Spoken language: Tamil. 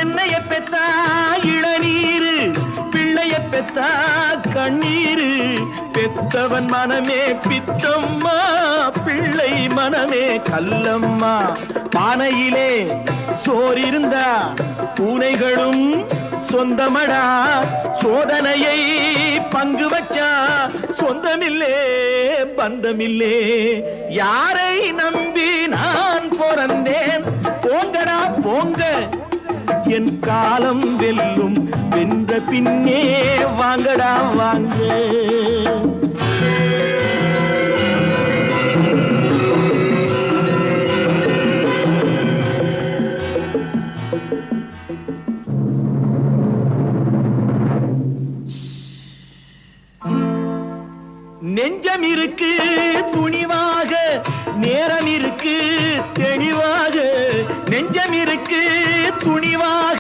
என்னைய பெத்தா இளநீரு, பிள்ளைய பெத்தா கண்ணீரு. பெத்தவன் மனமே பித்தம்மா, பிள்ளை மனமே கல்லம்மா. பானையிலே சோறிருந்தா பூனைகளும் சொந்தமடா. சோதனையை பங்கு வச்சா சொந்தமில்லே பந்தமில்லே. யாரை நம்பி நான் பிறந்தேன்? போங்கடா போங்க, என் காலம் வெல்லும். வென்ற பின்னே வாங்கடா வாங்க. நெஞ்சம் இருக்கு துணிவாக, நேரம் இருக்கு தெளிவாக. நெஞ்சம் இருக்கு துணிவாக.